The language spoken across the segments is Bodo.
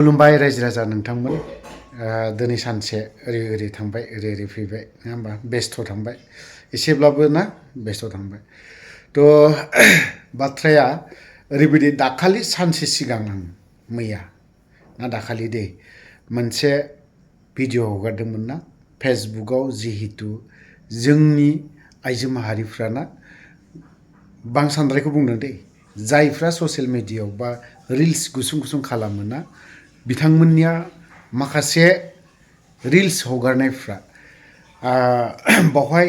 खुलुमबाय रायजो राजा नोंथांमोन दिनै सानसे ओरै थांबाय ओरै फैबाय नङा होमबा बेस्थ थांबाय एसेब्लाबो ना बेस्थ थांबाय थ' बाथ्राया ओरैबायदि दाखालि सानसे सिगां आं मैया ना दाखालि दे मोनसे भिडिअ हगारदोंमोन ना फेसबुकाव जिहेतु जोंनि आइजो माहारिफ्राना बांसानद्रायखौ बुंदों दे जायफ्रा ससियेल मिडियायाव बा रिल्स गुसुं गुसुं खालामो ना बिथांमोननिया माखासे रिल्स हगारनायफ्रा बावहाय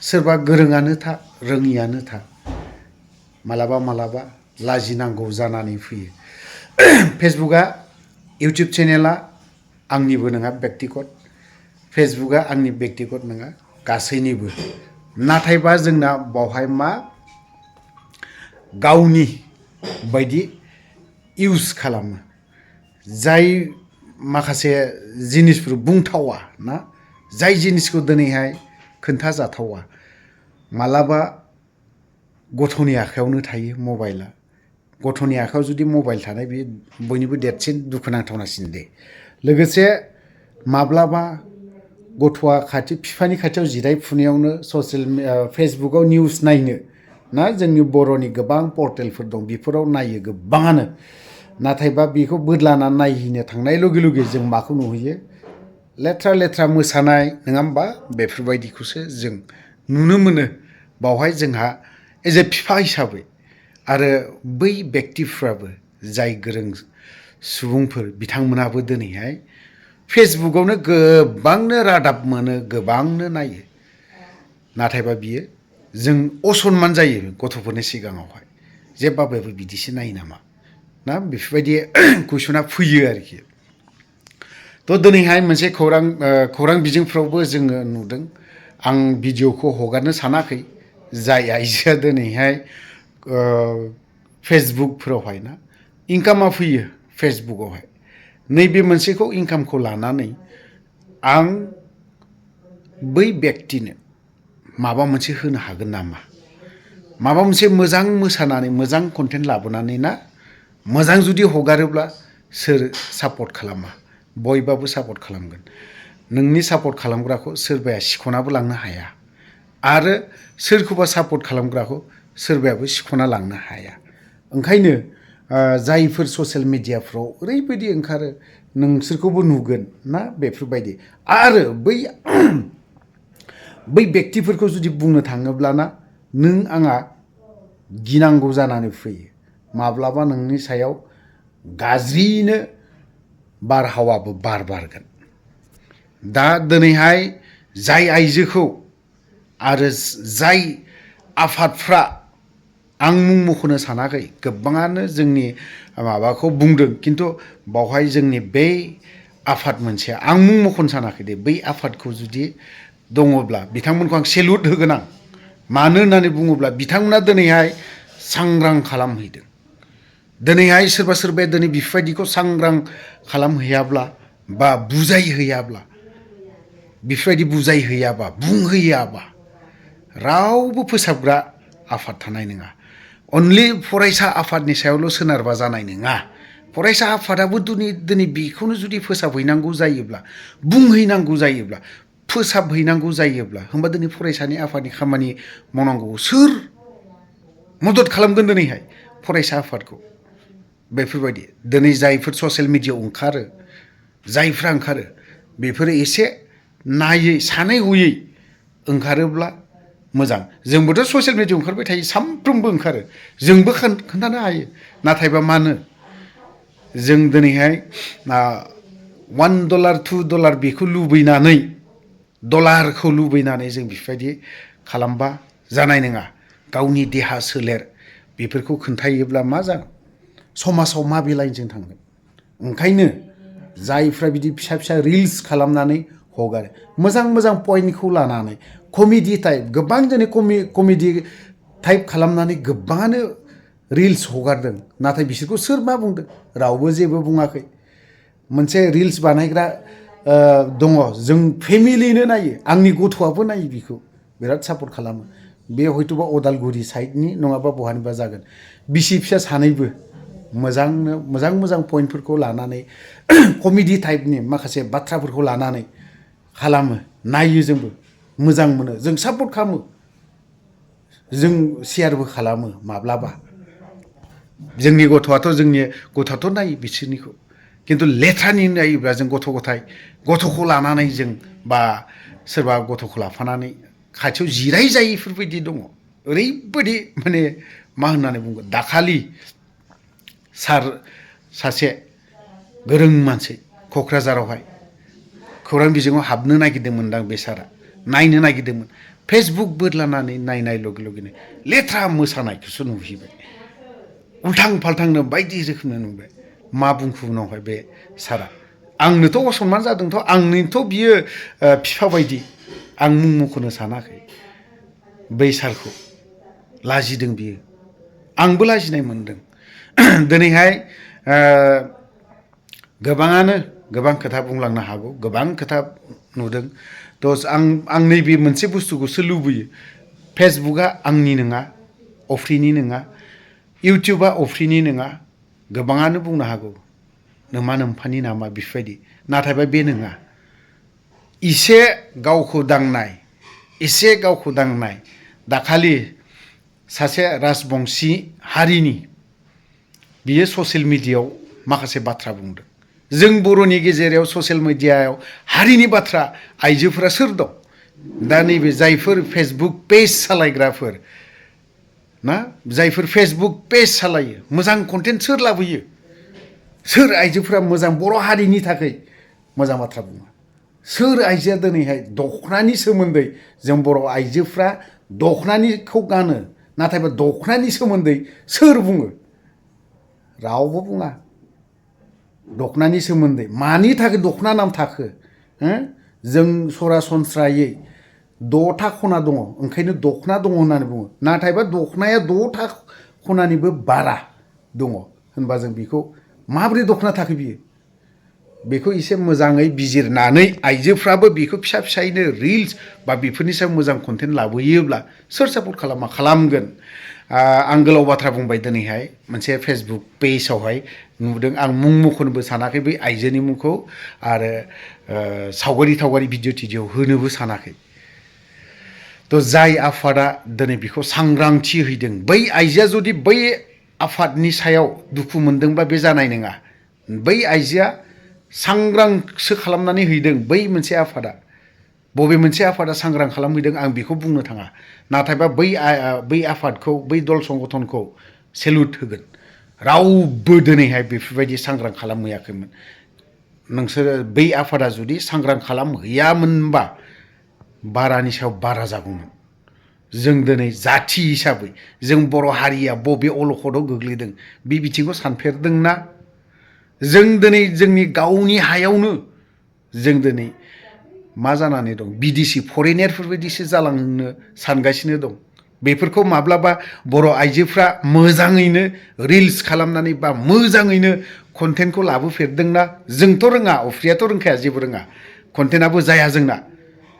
सोरबा गोरोङानो था रोङियानो था मालाबा मालाबा लाजिनांगौ जानानै फैयो फेसबुकआ इउटुब चेनेला आंनिबो नङा बेक्तिगत फेसबुकआ आंनि बेक्तिगत नङा गासैनिबो नाथायबा जोंना बावहाय मा गावनि बायदि इउज खालामो जाय माखासे जिनिसफोर बुंथावा ना जाय जिनिसखौ दिनैहाय खोन्थाजाथावा मालाबा गथ'नि आखायावनो थायो मबाइला गथ'नि आखायाव जुदि मबाइल थानाय बे बयनिबो देरसिन दुखुनांथावनासिन दे लोगोसे माब्लाबा गथ'आ बिफानि खाथियाव जिरायफुनायावनो फेसबुकाव निउस नायनो ना जोंनि बर'नि गोबां पर्टेलफोर दं बेफोराव नायो गोबाङानो नाथायबा बेखौ बोदलानानै नायहैनो थांनाय लगे लगे जों माखौ नुहैयो लेथ्रा लेथ्रा मोसानाय नङा होमबा बेफोरबायदिखौसो जों नुनो मोनो बावहाय जोंहा एज ए बिफा हिसाबै आरो बै बेक्तिफ्राबो जाय गोरों सुबुंफोर बिथांमोनाबो दिनैहाय फेसबुकावनो गोबांनो रादाब मोनो गोबांनो नायो नाथायबा बियो जों असनमान जायो गथ'फोरनि सिगाङावहाय जेब्लाबो बिदिसो नायो नामा ना बेफोरबायदि कुइसना फैयो आरोखि थ' दिनैहाय मोनसे खौरां बिजोंफ्रावबो जोङो नुदों आं भिडिअखौ हगारनो सानाखै जाय आइजोआ दिनैहाय फेसबुकफोरावहाय ना इनकामा फैयो फेसबुकावहाय नैबे मोनसेखौ इनकामखौ लानानै आं बै बेक्तिनो माबा मोनसे होनो हागोन नामा माबा मोनसे मोजां मोसानानै मोजां कन्टेन्ट लाबोनानै ना मोजां जुदि हगारोब्ला सोर सापर्ट खालामा बयबाबो सापर्ट खालामगोन नोंनि सापर्ट खालामग्राखौ सोरबाया सिख'नाबो लांनो हाया आरो सोरखौबा सापर्ट खालामग्राखौ सोरबायाबो सिख'ना लांनो हाया ओंखायनो जायफोर ससियेल मिडियाफ्राव ओरैबायदि ओंखारो नोंसोरखौबो नुगोन ना बेफोरबायदि आरो बै बेक्तिफोरखौ जुदि बुंनो थाङोब्लाना नों आंहा गिनांगौ जानानै फैयो माब्लाबा नोंनि सायाव गाज्रियैनो बारहावाबो बारगोन दा दिनैहाय जाय आइजोखौ आरो जाय आफादफ्रा आं मुं मख'नो सानाखै गोबाङानो जोंनि माबाखौ बुंदों खिन्थु बावहाय जोंनि बे आफाद मोनसेया आं मुं मख'नो सानाखै दे बै आफादखौ जुदि दङब्ला बिथांमोनखौ आं सेलुट होगोन आं मानो होननानै बुङोब्ला बिथांमोना दिनैहाय सांग्रां खालामहैदों दिनैहाय सोरबा सोरबाया दिनै बेफोरबायदिखौ सांग्रां खालामहैयाब्ला बा बुजायहैयाब्ला बेफोरबायदि बुजायहैयाबा बुंहैयाबा रावबो फोसाबग्रा आफाद थानाय नङा अनलि फरायसा आफादनि सायावल' सोनारबा जानाय नङा फरायसा आफादाबो दिनै बेखौनो जुदि फोसाबहैनांगौ जायोब्ला बुंहैनांगौ जायोब्ला फोसाबहैनांगौ जायोब्ला होमबा दिनै फरायसानि आफादनि खामानि मावनांगौ सोर मदद खालामगोन दिनैहाय फरायसा आफादखौ बेफोरबायदि दिनै जायफोर ससियेल मिडियायाव ओंखारो जायफ्रा ओंखारो बेफोरो एसे नायै सानै हयै ओंखारोब्ला मोजां जोंबोथ' ससियेल मिडियायाव ओंखारबाय थायो सानफ्रोमबो ओंखारो जोंबो खोन्थानो हायो नाथायबा मानो जों दिनैहाय $1 $2 बेखौ लुबैनानै डलारखौ लुबैनानै जों बेफोरबायदि खालामबा जानाय नङा गावनि देहा सोलेर बेफोरखौ खोन्थायोब्ला मा जागोन समाजाव मा बेलाइनजों थांगोन ओंखायनो जायफ्रा बिदि फिसा फिसा रिल्स खालामनानै हगारो मोजां मोजां पइन्टखौ लानानै कमेडि टाइप गोबां दिनै कमेडि टाइप खालामनानै गोबाङानो रिल्स हगारदों नाथाय बिसोरखौ सोर मा बुंदों रावबो जेबो बुङाखै मोनसे रिल्स बानायग्रा दङ जों फेमिलिनो नायो आंनि गथ'आबो नायो बिखौ बिराद सापर्ट खालामो बे हयथ'बा अदालगुरि साइडनि नङाबा बहानिबा जागोन बिसि फिसा सानैबो मोजां पइन्टफोरखौ लानानै कमेडि टाइपनि माखासे बाथ्राफोरखौ लानानै खालामो नायो जोंबो मोजां मोनो जों सापर्ट खालामो जों शेयारबो खालामो माब्लाबा जोंनि गथ'आथ' नायो बिसोरनिखौ खिन्थु लेथ्रानि नायोब्ला जों गथ'खौ लानानै जों बा सोरबा गथ'खौ लाफानानै खाथियाव जिरायजायैफोरबायदि दङ ओरैबायदि माने मा होननानै बुंगोन दाखालि सार सासे गोरों मानसि क'क्राझारावहाय खौरां बिजोङाव हाबनो नागिरदोंमोनदां बे सारा नायनो नागिरदोंमोन फेसबुक बोदलानानै नायनाय लगे लगेनो लेथ्रा मोसानायखौसो नुहैबाय उल्थां फाल्थांनो बायदि रोखोमनि नुबाय मा बुंखो उनावहाय बे सारा आंनोथ' असनमान जादोंथ' आंनिथ' बियो बिफा बायदि आं मुं मख'नो सानाखै बै सारखौ लाजिदों बियो आंबो लाजिनाय मोनदों दिनैहाय गोबाङानो गोबां खोथा बुंलांनो हागौ गोबां खोथा नुदों थ' आं नैबे मोनसे बुस्थुखौसो लुबैयो फेसबुकआ आंनि नङा अफ्रिनि नङा इउटुबा अफ्रिनि नङा गोबाङानो बुंनो हागौ नोमा नोम्फानि नामा बेफोरबायदि नाथायबा बे नङा एसे गावखौ दांनाय दाखालि सासे राजबंसि हारिनि बियो ससियेल मिडियायाव माखासे बाथ्रा बुंदों जों बर'नि गेजेराव ससियेल मिडियायाव हारिनि बाथ्रा आइजोफोरा सोर दं दा नैबे जायफोर फेसबुक पेज सालायग्राफोर ना जायफोर फेसबुक पेज सालायो मोजां कन्टेन्ट सोर लाबोयो सोर आइजोफोरा मोजां बर' हारिनि थाखाय मोजां बाथ्रा बुङो सोर आइजोआ दिनैहाय दख'नानि सोमोन्दै जों बर' आइजोफ्रा दख'नानिखौ गानो नाथायबा दख'नानि सोमोन्दै सोर बुङो रावबो बुङा दख'नानि सोमोन्दै मानि थाखाय दख'ना नाम थाखो जों सरासनस्रायै 6था खना दङ ओंखायनो दख'ना दङ होननानै बुङो नाथायबा दख'नाया 6था खनानिबो बारा दङ होनबा जों बेखौ माबोरै दख'ना थाखो बियो बेखौ एसे मोजाङै बिजिरनानै आइजोफ्राबो बेखौ फिसा फिसायैनो रिल्स बा बेफोरनि सायाव मोजां कन्टेन्ट लाबोयोब्ला सोर सापर्ट खालामगोन आं गोलाव बाथ्रा बुंबाय दिनैहाय मोनसे फेसबुक पेजावहाय नुदों आं मुं मख'नोबो सानाखै बै आइजोनि मुंखौ आरो सावगारि भिडिअ टिडिअ होनोबो सानाखै थ' जाय आफादा दिनै बेखौ सांग्रांथि हैदों बै आइजोआ जुदि बै आफादनि सायाव दुखु मोनदोंबा बे जानाय नङा बै आइजोआ सांग्रांसो खालामनानै हैदों बै मोनसे आफादा बबे मोनसे आफादा सांग्रां खालामहैदों आं बेखौ बुंनो थाङा नाथायबा बै आफादखौ बै दल संगठनखौ सेलुट होगोन रावबो दिनैहाय बेफोरबायदि सांग्रां खालामहैयाखैमोन नोंसोरो बै आफादा जुदि सांग्रां खालामहैयामोनबा बारानि सायाव बारा जागौमोन जों दिनै जाथि हिसाबै जों बर' हारिया बबे अलखदाव गोग्लैदों बे बिथिंखौ सानफेरदोंना जों दिनै जोंनि गावनि हायावनो जों दिनै मा जानानै दं बिदेशि फरेनारफोरबायदिसो जालांनो सानगासिनो दं बेफोरखौ माब्लाबा बर' आइजोफ्रा मोजाङैनो रिल्स खालामनानै बा मोजाङैनो कन्टेन्टखौ लाबोफेरदोंना जोंथ' रोङा अफ्रियाथ' रोंखाया जेबो रोङा कन्टेन्टआबो जाया जोंना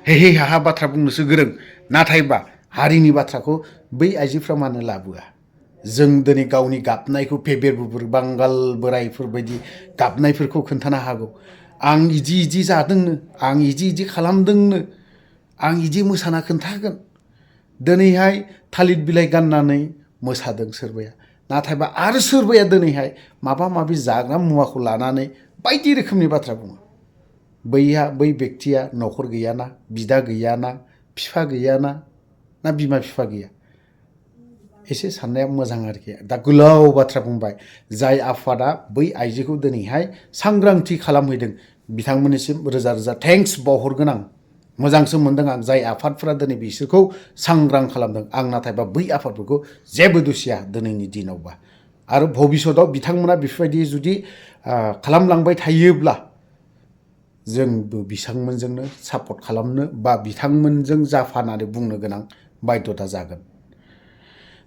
हे हाहा बाथ्रा बुंनोसो गोरों नाथायबा हारिनि बाथ्राखौ बै आइजोफ्रा मानो लाबोआ जों दिनै गावनि गाबनायखौ फेबेर बुबुर बांगाल बोरायफोरबायदि गाबनायफोरखौ खोन्थानो हागौ आं इदि जादोंनो आं इदि खालामदोंनो आं इदि मोसाना खोन्थागोन दिनैहाय थालिर बिलाइ गाननानै मोसादों सोरबाया नाथायबा आरो सोरबाया दिनैहाय माबा माबि जाग्रा मुवाखौ लानानै बायदि रोखोमनि बाथ्रा बुङो बै बेक्तिया न'खर गैयाना बिदा गैयाना बिफा गैयाना ना बिमा बिफा गैया एसे साननाया मोजां आरोखि दा गोलाव बाथ्रा बुंबाय जाय आफादा बै आइजोखौ दिनैहाय सांग्रांथि खालामहैदों बिथांमोननिसिम रोजा रोजा थेंक्स बावहरगोन आं मोजांसो मोनदों आं जाय आफादफोरा दिनै बिसोरखौ सांग्रां खालामदों आं नाथायबा बै आफादफोरखौ जेबो दुसिया दिनैनि दिनावबा आरो भबिष्यताव बिथांमोना बेफोरबायदि जुदि खालामलांबाय थायोब्ला जोंबो बिथांमोनजोंनो सापर्ट खालामनो बा बिथांमोनजों जाफानानै बुंनो गोनां बायध'था जागोन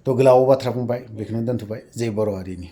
थ' गोलाव बाथ्रा बुंबाय बेखौनो दोनथ'बाय जै बर' हारिनि